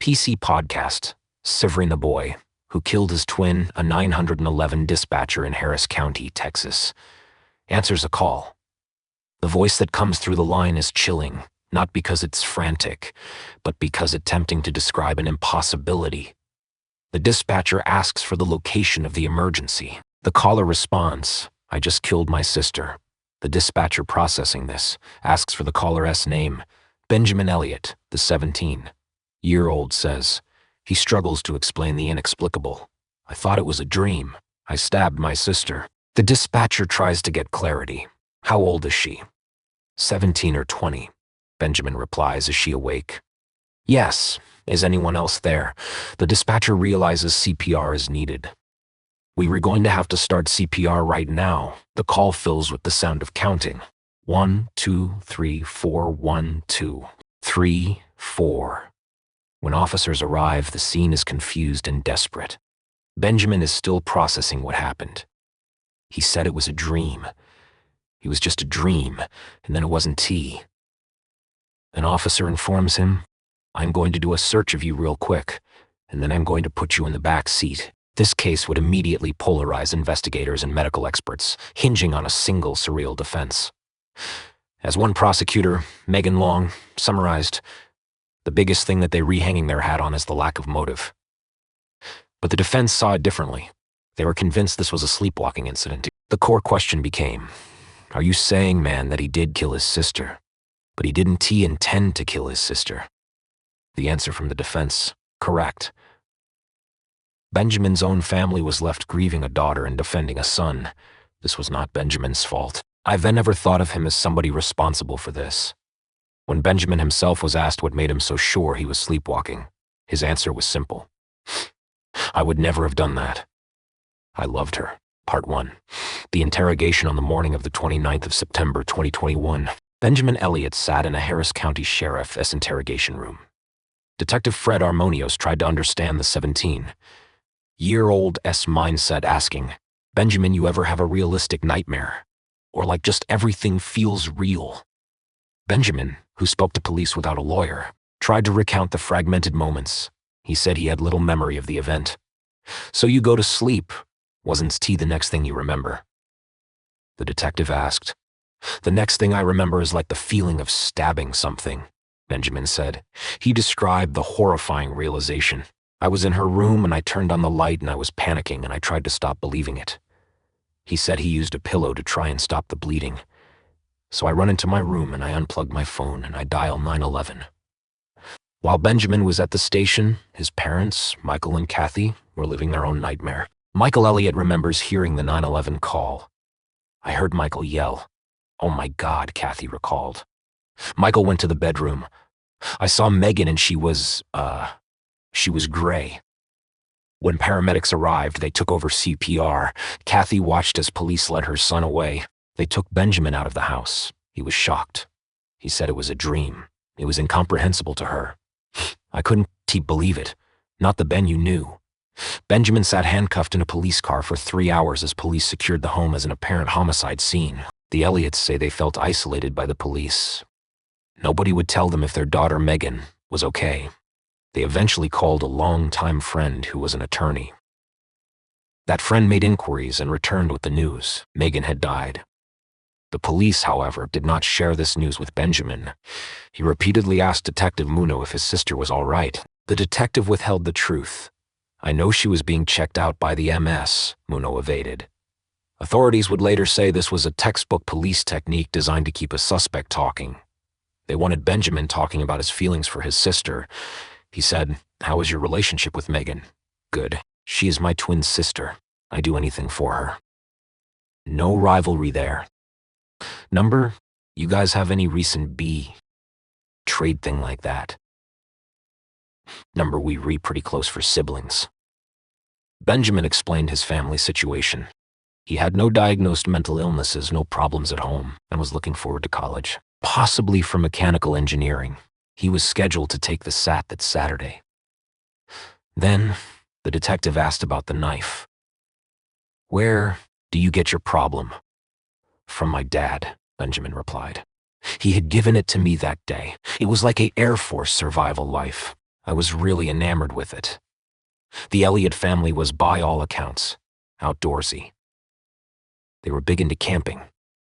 PC podcast, Severing the boy who killed his twin, a 911 dispatcher in Harris County, Texas, answers a call. The voice that comes through the line is chilling, not because it's frantic, but because it's attempting to describe an impossibility. The dispatcher asks for the location of the emergency. The caller responds, "I just killed my sister." The dispatcher processing this asks for the caller's name. Benjamin Elliott, the 17-year-old, says. He struggles to explain the inexplicable. "I thought it was a dream. I stabbed my sister." The dispatcher tries to get clarity. "How old is she?" 17 or 20, Benjamin replies. "Is she awake?" "Yes. Is anyone else there?" The dispatcher realizes CPR is needed. "We were going to have to start CPR right now." The call fills with the sound of counting. 1, 2, 3, 4, 1, 2, 3, 4. When officers arrive, the scene is confused and desperate. Benjamin is still processing what happened. He said it was a dream. It was just a dream, and then it wasn't tea. An officer informs him, "I'm going to do a search of you real quick, and then I'm going to put you in the back seat." This case would immediately polarize investigators and medical experts, hinging on a single surreal defense. As one prosecutor, Megan Long, summarized, "The biggest thing that they rehanging their hat on is the lack of motive." But the defense saw it differently. They were convinced this was a sleepwalking incident. The core question became, are you saying, man, that he did kill his sister, but he didn't intend to kill his sister? The answer from the defense, correct. Benjamin's own family was left grieving a daughter and defending a son. This was not Benjamin's fault. I then never thought of him as somebody responsible for this. When Benjamin himself was asked what made him so sure he was sleepwalking, his answer was simple. "I would never have done that. I loved her." Part 1. The interrogation on the morning of the 29th of September 2021. Benjamin Elliott sat in a Harris County Sheriff's interrogation room. Detective Fred Armonios tried to understand the 17-year-old's mindset, asking, "Benjamin, you ever have a realistic nightmare? Or like just everything feels real?" Benjamin, who spoke to police without a lawyer, tried to recount the fragmented moments. He said he had little memory of the event. "So you go to sleep. Wasn't tea the next thing you remember?" The detective asked. "The next thing I remember is like the feeling of stabbing something," Benjamin said. He described the horrifying realization. "I was in her room and I turned on the light and I was panicking and I tried to stop believing it." He said he used a pillow to try and stop the bleeding. "So I run into my room and I unplug my phone and I dial 911. While Benjamin was at the station, his parents, Michael and Kathy, were living their own nightmare. Michael Elliott remembers hearing the 911 call. "I heard Michael yell. 'Oh my God,' Kathy recalled. Michael went to the bedroom. 'I saw Megan and she was gray.' When paramedics arrived, they took over CPR. Kathy watched as police led her son away. They took Benjamin out of the house. He was shocked. He said it was a dream. It was incomprehensible to her. 'I couldn't believe it. Not the Ben you knew.' Benjamin sat handcuffed in a police car for 3 hours as police secured the home as an apparent homicide scene. The Elliots say they felt isolated by the police. Nobody would tell them if their daughter Megan was okay. They eventually called a longtime friend who was an attorney. That friend made inquiries and returned with the news. Megan had died. The police, however, did not share this news with Benjamin. He repeatedly asked Detective Muno if his sister was all right. The detective withheld the truth. "I know she was being checked out by the MS, Muno evaded. Authorities would later say this was a textbook police technique designed to keep a suspect talking. They wanted Benjamin talking about his feelings for his sister. He said, "How is your relationship with Megan?" "Good. She is my twin sister. I do anything for her." No rivalry there. Number, you guys have any recent trade thing like that? Number, we re pretty close for siblings. Benjamin explained his family situation. He had no diagnosed mental illnesses, no problems at home, and was looking forward to college, possibly for mechanical engineering. He was scheduled to take the SAT that Saturday. Then, the detective asked about the knife. "Where do you get your problem?" "From my dad," Benjamin replied. "He had given it to me that day. It was like a Air Force survival life. I was really enamored with it. The Elliott family was, by all accounts, outdoorsy. They were big into camping.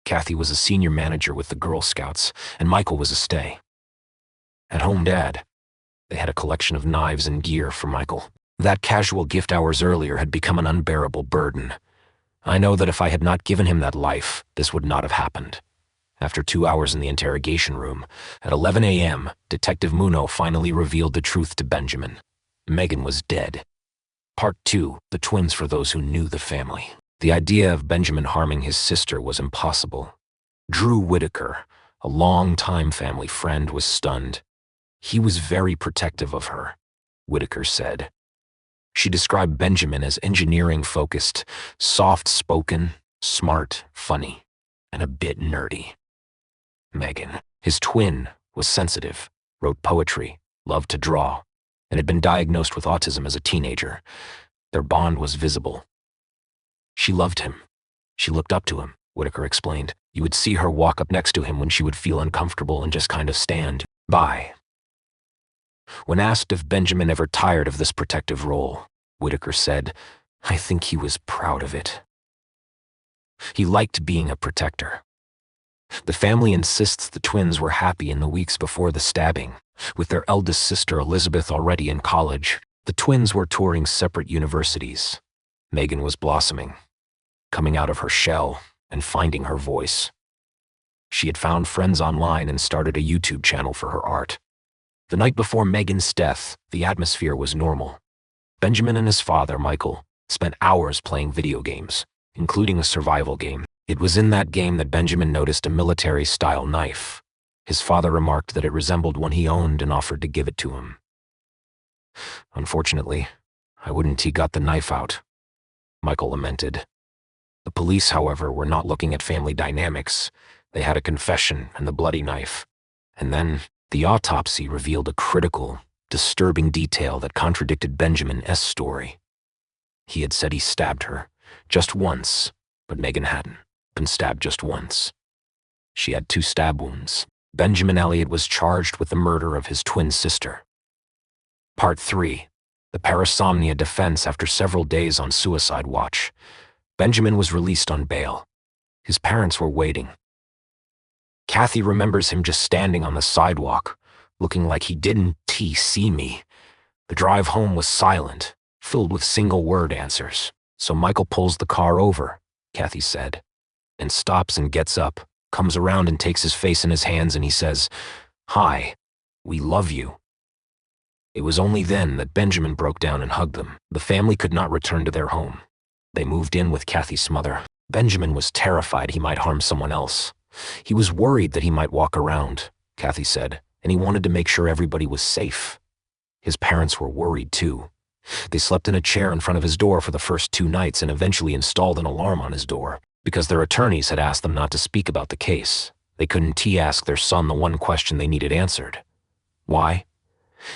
Kathy was a senior manager with the Girl Scouts, and Michael was a stay. At home, Dad, they had a collection of knives and gear for Michael. That casual gift hours earlier had become an unbearable burden. I know that if I had not given him that life, this would not have happened. After 2 hours in the interrogation room, at 11 a.m., Detective Muno finally revealed the truth to Benjamin. Megan was dead. Part 2, the twins for those who knew the family. The idea of Benjamin harming his sister was impossible. Drew Whitaker, a long-time family friend, was stunned. He was very protective of her, Whitaker said. She described Benjamin as engineering-focused, soft-spoken, smart, funny, and a bit nerdy. Megan, his twin, was sensitive, wrote poetry, loved to draw, and had been diagnosed with autism as a teenager. Their bond was visible. She loved him. She looked up to him, Whitaker explained. You would see her walk up next to him when she would feel uncomfortable and just kind of stand by. When asked if Benjamin ever tired of this protective role, Whitaker said, I think he was proud of it. He liked being a protector. The family insists the twins were happy in the weeks before the stabbing. With their eldest sister Elizabeth already in college, the twins were touring separate universities. Megan was blossoming, coming out of her shell and finding her voice. She had found friends online and started a YouTube channel for her art. The night before Megan's death, the atmosphere was normal. Benjamin and his father, Michael, spent hours playing video games, including a survival game. It was in that game that Benjamin noticed a military-style knife. His father remarked that it resembled one he owned and offered to give it to him. Unfortunately, I wouldn't he got the knife out, Michael lamented. The police, however, were not looking at family dynamics. They had a confession and the bloody knife. And then the autopsy revealed a critical, disturbing detail that contradicted Benjamin S.'s story. He had said he stabbed her, just once, but Megan hadn't been stabbed just once. She had 2 stab wounds. Benjamin Elliott was charged with the murder of his twin sister. Part 3, the parasomnia defense after several days on suicide watch. Benjamin was released on bail. His parents were waiting. Kathy remembers him just standing on the sidewalk, looking like he didn't see me. The drive home was silent, filled with single-word answers. So Michael pulls the car over, Kathy said, and stops and gets up, comes around and takes his face in his hands and he says, Hi, we love you. It was only then that Benjamin broke down and hugged them. The family could not return to their home. They moved in with Kathy's mother. Benjamin was terrified he might harm someone else. He was worried that he might walk around, Kathy said, and he wanted to make sure everybody was safe. His parents were worried too. They slept in a chair in front of his door for the first 2 nights and eventually installed an alarm on his door. Because their attorneys had asked them not to speak about the case, they couldn't ask their son the one question they needed answered. Why?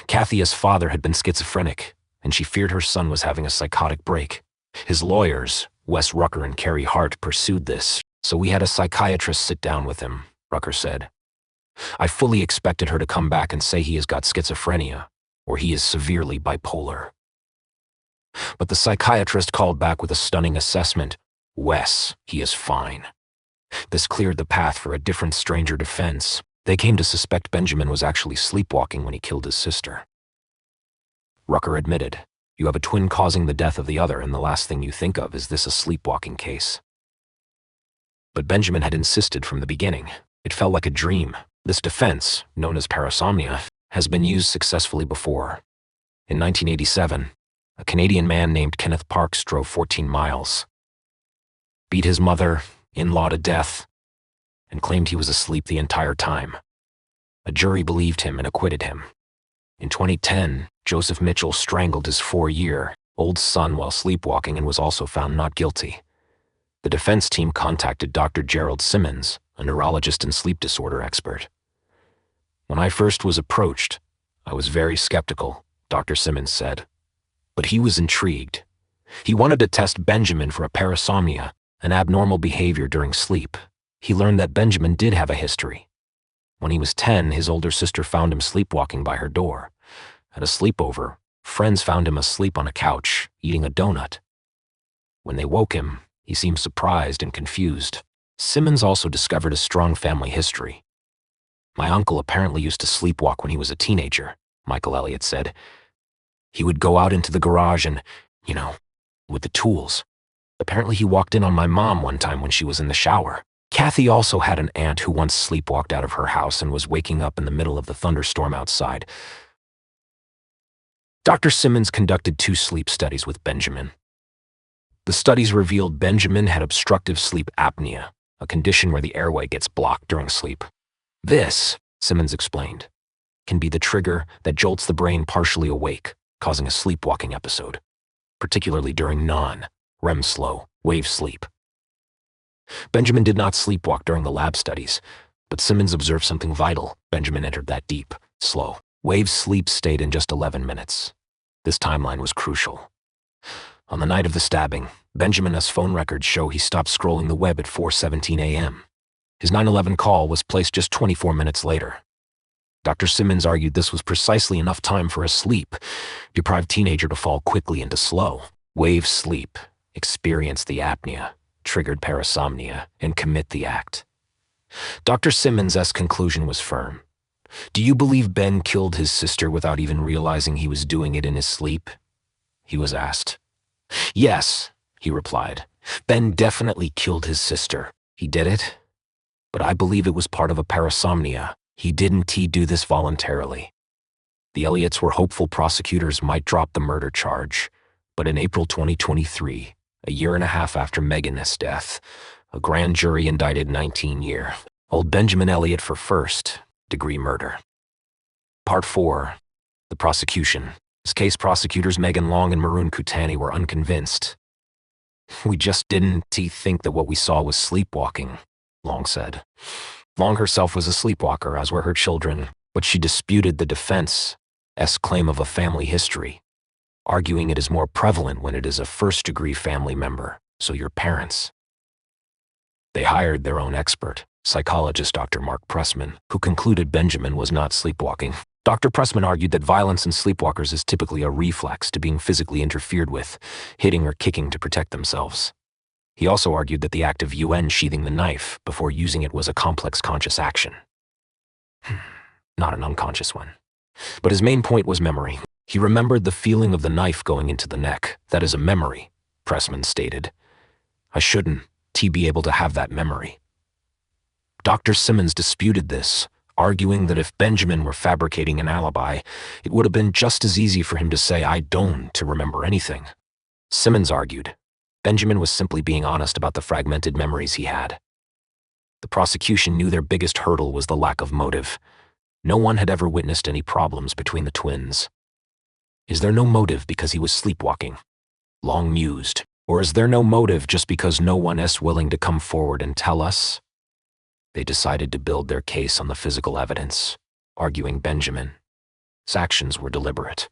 Kathy's father had been schizophrenic, and she feared her son was having a psychotic break. His lawyers, Wes Rucker and Carrie Hart, pursued this, so we had a psychiatrist sit down with him, Rucker said. I fully expected her to come back and say he has got schizophrenia, or he is severely bipolar. But the psychiatrist called back with a stunning assessment. Wes, he is fine. This cleared the path for a different stranger defense. They came to suspect Benjamin was actually sleepwalking when he killed his sister. Rucker admitted, you have a twin causing the death of the other, and the last thing you think of is this a sleepwalking case. But Benjamin had insisted from the beginning. It felt like a dream. This defense, known as parasomnia, has been used successfully before. In 1987, a Canadian man named Kenneth Parks drove 14 miles, beat his mother, in-law to death, and claimed he was asleep the entire time. A jury believed him and acquitted him. In 2010, Joseph Mitchell strangled his 4-year-old son while sleepwalking and was also found not guilty. The defense team contacted Dr. Gerald Simmons, a neurologist and sleep disorder expert. When I first was approached, I was very skeptical, Dr. Simmons said. But he was intrigued. He wanted to test Benjamin for a parasomnia, an abnormal behavior during sleep. He learned that Benjamin did have a history. When he was 10, his older sister found him sleepwalking by her door. At a sleepover, friends found him asleep on a couch, eating a donut. When they woke him, he seemed surprised and confused. Simmons also discovered a strong family history. "My uncle apparently used to sleepwalk when he was a teenager," Michael Elliott said. "He would go out into the garage and, with the tools. Apparently he walked in on my mom one time when she was in the shower." Kathy also had an aunt who once sleepwalked out of her house and was waking up in the middle of the thunderstorm outside. Dr. Simmons conducted 2 sleep studies with Benjamin. The studies revealed Benjamin had obstructive sleep apnea, a condition where the airway gets blocked during sleep. This, Simmons explained, can be the trigger that jolts the brain partially awake, causing a sleepwalking episode, particularly during non-REM slow wave sleep. Benjamin did not sleepwalk during the lab studies, but Simmons observed something vital. Benjamin entered that deep, slow wave sleep state in just 11 minutes. This timeline was crucial. On the night of the stabbing, Benjamin's phone records show he stopped scrolling the web at 4:17 a.m. His 911 call was placed just 24 minutes later. Dr. Simmons argued this was precisely enough time for a sleep-deprived teenager to fall quickly into slow wave sleep, experience the apnea, triggered parasomnia, and commit the act. Dr. Simmons' conclusion was firm. "Do you believe Ben killed his sister without even realizing he was doing it in his sleep?" he was asked. "Yes," he replied. "Ben definitely killed his sister. He did it. But I believe it was part of a parasomnia. He didn't do this voluntarily." The Elliots were hopeful prosecutors might drop the murder charge, but in April 2023, a year and a half after Megan's death, a grand jury indicted 19-year-old Benjamin Elliott for first-degree murder. Part 4. The prosecution. This case prosecutors Megan Long and Maroon Kutani were unconvinced. "We just didn't think that what we saw was sleepwalking," Long said. Long herself was a sleepwalker, as were her children, but she disputed the defense's claim of a family history, arguing it is more prevalent when it is a first-degree family member, so your parents. They hired their own expert, psychologist Dr. Mark Pressman, who concluded Benjamin was not sleepwalking. Dr. Pressman argued that violence in sleepwalkers is typically a reflex to being physically interfered with, hitting or kicking to protect themselves. He also argued that the act of sheathing the knife before using it was a complex conscious action, not an unconscious one. But his main point was memory. He remembered the feeling of the knife going into the neck. "That is a memory," Pressman stated. "I shouldn't be able to have that memory." Dr. Simmons disputed this, arguing that if Benjamin were fabricating an alibi, it would have been just as easy for him to say, "I don't remember anything." Simmons argued Benjamin was simply being honest about the fragmented memories he had. The prosecution knew their biggest hurdle was the lack of motive. No one had ever witnessed any problems between the twins. Is there no motive because he was sleepwalking? Long mused. Or is there no motive just because no one is willing to come forward and tell us? They decided to build their case on the physical evidence, arguing Benjamin's actions were deliberate.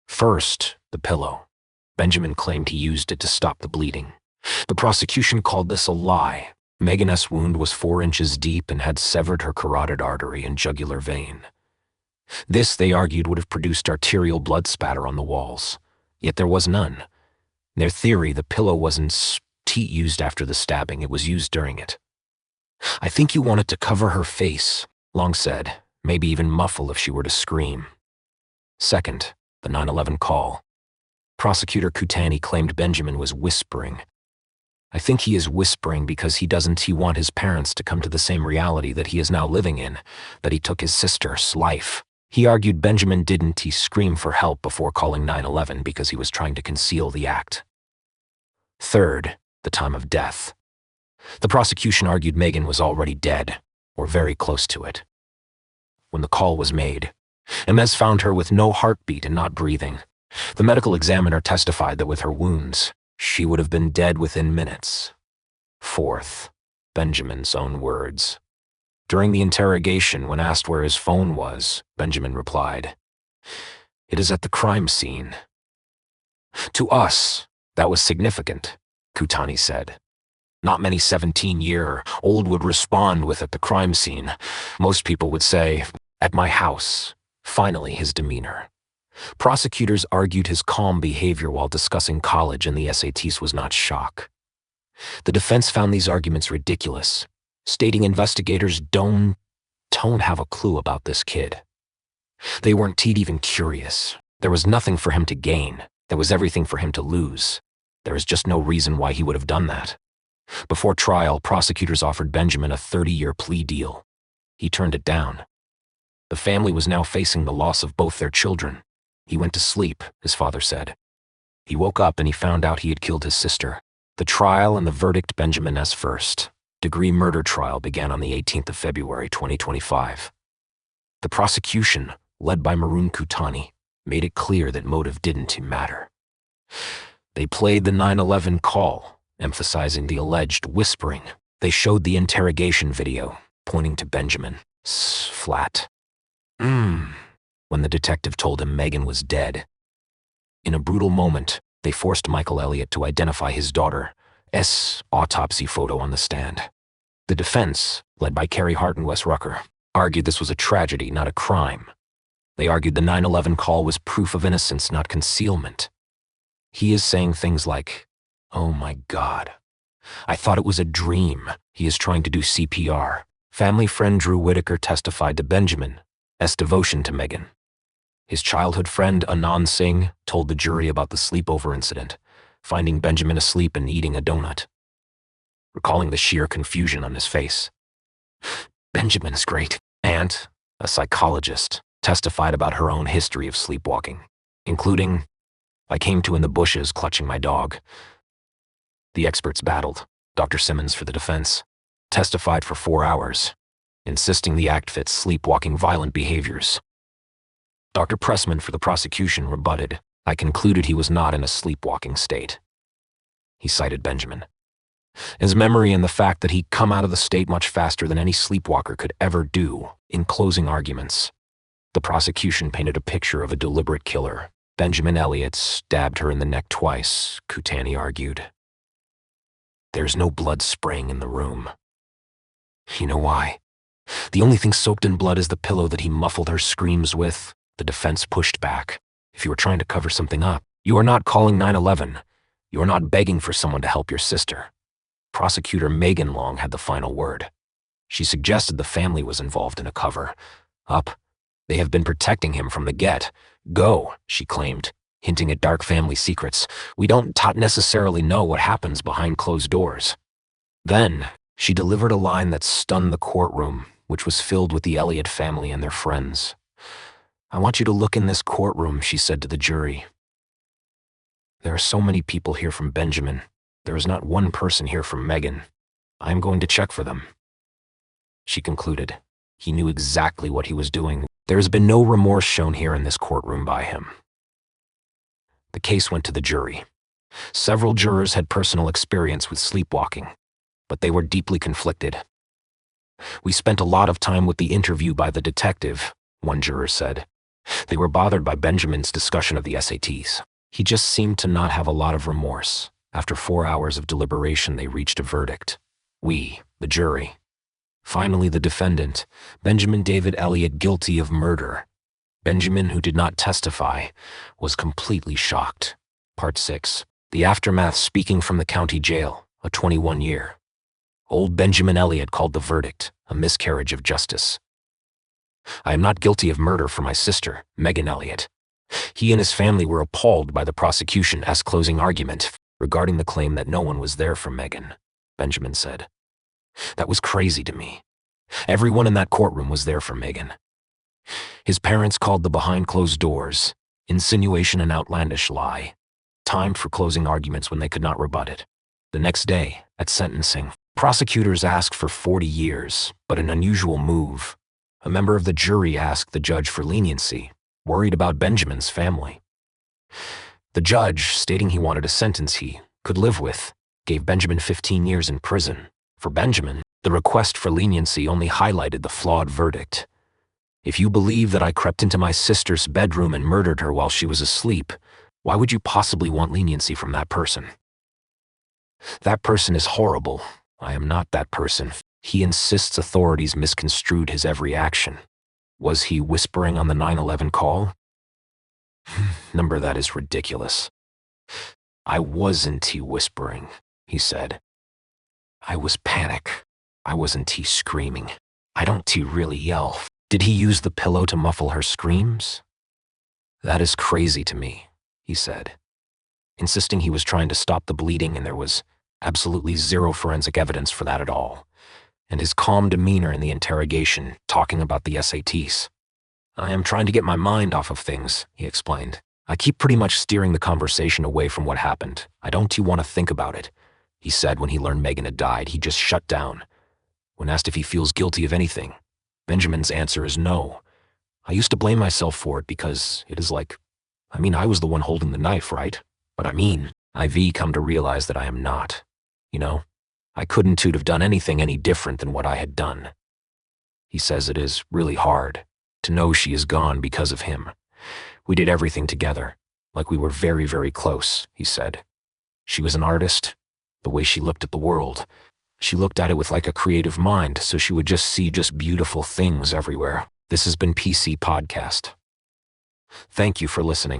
First, the pillow. Benjamin claimed he used it to stop the bleeding. The prosecution called this a lie. Megan's wound was 4 inches deep and had severed her carotid artery and jugular vein. This, they argued, would have produced arterial blood spatter on the walls. Yet there was none. In their theory, the pillow wasn't used after the stabbing, it was used during it. "I think you wanted to cover her face," Long said, "maybe even muffle if she were to scream." Second, the 911 call. Prosecutor Kutani claimed Benjamin was whispering. "I think he is whispering because he doesn't want his parents to come to the same reality that he is now living in, that he took his sister's life." He argued Benjamin didn't scream for help before calling 911 because he was trying to conceal the act. Third, the time of death. The prosecution argued Megan was already dead, or very close to it. When the call was made, Emez found her with no heartbeat and not breathing. The medical examiner testified that with her wounds, she would have been dead within minutes. Fourth, Benjamin's own words. During the interrogation, when asked where his phone was, Benjamin replied, "It is at the crime scene." "To us, that was significant," Kutani said. "Not many 17-year-old would respond with 'at the crime scene.' Most people would say, 'at my house.' Finally, his demeanor. Prosecutors argued his calm behavior while discussing college and the SATs was not shock. The defense found these arguments ridiculous, stating investigators don't have a clue about this kid. They weren't even curious. There was nothing for him to gain. There was everything for him to lose. There is just no reason why he would have done that. Before trial, prosecutors offered Benjamin a 30-year plea deal. He turned it down. The family was now facing the loss of both their children. He went to sleep, his father said. He woke up and he found out he had killed his sister. The trial and the verdict, Benjamin S. first-degree murder trial, began on the 18th of February 2025. The prosecution, led by Maroon Kutani, made it clear that motive didn't matter. They played the 9/11 call, emphasizing the alleged whispering. They showed the interrogation video, pointing to Benjamin's flat. When the detective told him Megan was dead. In a brutal moment, they forced Michael Elliott to identify his daughter's autopsy photo on the stand. The defense, led by Carrie Hart and Wes Rucker, argued this was a tragedy, not a crime. They argued the 9/11 call was proof of innocence, not concealment. He is saying things like, "Oh my God, I thought it was a dream." He is trying to do CPR. Family friend Drew Whitaker testified to Benjamin's devotion to Megan. His childhood friend Anand Singh told the jury about the sleepover incident, finding Benjamin asleep and eating a donut, recalling the sheer confusion on his face. Benjamin is great. Aunt, a psychologist, testified about her own history of sleepwalking, including, "I came to in the bushes clutching my dog." The experts battled. Dr. Simmons for the defense testified for 4 hours, insisting the act fits sleepwalking violent behaviors. Dr. Pressman for the prosecution rebutted, "I concluded he was not in a sleepwalking state." He cited Benjamin, his memory and the fact that he'd come out of the state much faster than any sleepwalker could ever do. In closing arguments, the prosecution painted a picture of a deliberate killer. Benjamin Elliott stabbed her in the neck twice, Kutani argued. There's no blood spraying in the room. You know why? The only thing soaked in blood is the pillow that he muffled her screams with. The defense pushed back. If you were trying to cover something up, you are not calling 9/11. You are not begging for someone to help your sister. Prosecutor Megan Long had the final word. She suggested the family was involved in a cover-up. They have been protecting him from the get-go, she claimed, hinting at dark family secrets. We don't necessarily know what happens behind closed doors. Then, she delivered a line that stunned the courtroom, which was filled with the Elliott family and their friends. "I want you to look in this courtroom," she said to the jury. "There are so many people here from Benjamin. There is not one person here from Megan. I am going to check for them." She concluded. He knew exactly what he was doing. There has been no remorse shown here in this courtroom by him. The case went to the jury. Several jurors had personal experience with sleepwalking, but they were deeply conflicted. "We spent a lot of time with the interview by the detective," one juror said. They were bothered by Benjamin's discussion of the SATs. He just seemed to not have a lot of remorse. After 4 hours of deliberation, they reached a verdict. We, the jury. Finally, the defendant, Benjamin David Elliott, guilty of murder. Benjamin, who did not testify, was completely shocked. Part 6. The aftermath, speaking from the county jail, a 21-year. Old Benjamin Elliott called the verdict a miscarriage of justice. "I am not guilty of murder for my sister, Megan Elliott." He and his family were appalled by the prosecution's closing argument regarding the claim that no one was there for Megan, Benjamin said. "That was crazy to me. Everyone in that courtroom was there for Megan." His parents called the behind closed doors insinuation an outlandish lie, timed for closing arguments when they could not rebut it. The next day, at sentencing, prosecutors asked for 40 years, but an unusual move. A member of the jury asked the judge for leniency, worried about Benjamin's family. The judge, stating he wanted a sentence he could live with, gave Benjamin 15 years in prison. For Benjamin, the request for leniency only highlighted the flawed verdict. "If you believe that I crept into my sister's bedroom and murdered her while she was asleep, why would you possibly want leniency from that person? That person is horrible. I am not that person." He insists authorities misconstrued his every action. Was he whispering on the 911 call? Number, that is ridiculous. I wasn't he whispering, he said. I was panic. I wasn't he screaming. I don't he really yell. Did he use the pillow to muffle her screams? That is crazy to me, he said, insisting he was trying to stop the bleeding and there was absolutely zero forensic evidence for that at all, and his calm demeanor in the interrogation, talking about the SATs. I am trying to get my mind off of things, he explained. I keep pretty much steering the conversation away from what happened. I don't want to think about it, he said when he learned Megan had died. He just shut down. When asked if he feels guilty of anything, Benjamin's answer is no. I used to blame myself for it because it is like, I was the one holding the knife, right? But I've come to realize that I am not. I couldn't have done anything any different than what I had done. He says it is really hard to know she is gone because of him. We did everything together, like we were very, very close, he said. She was an artist. The way she looked at the world, she looked at it with like a creative mind, so she would just see just beautiful things everywhere. This has been PC Podcast. Thank you for listening.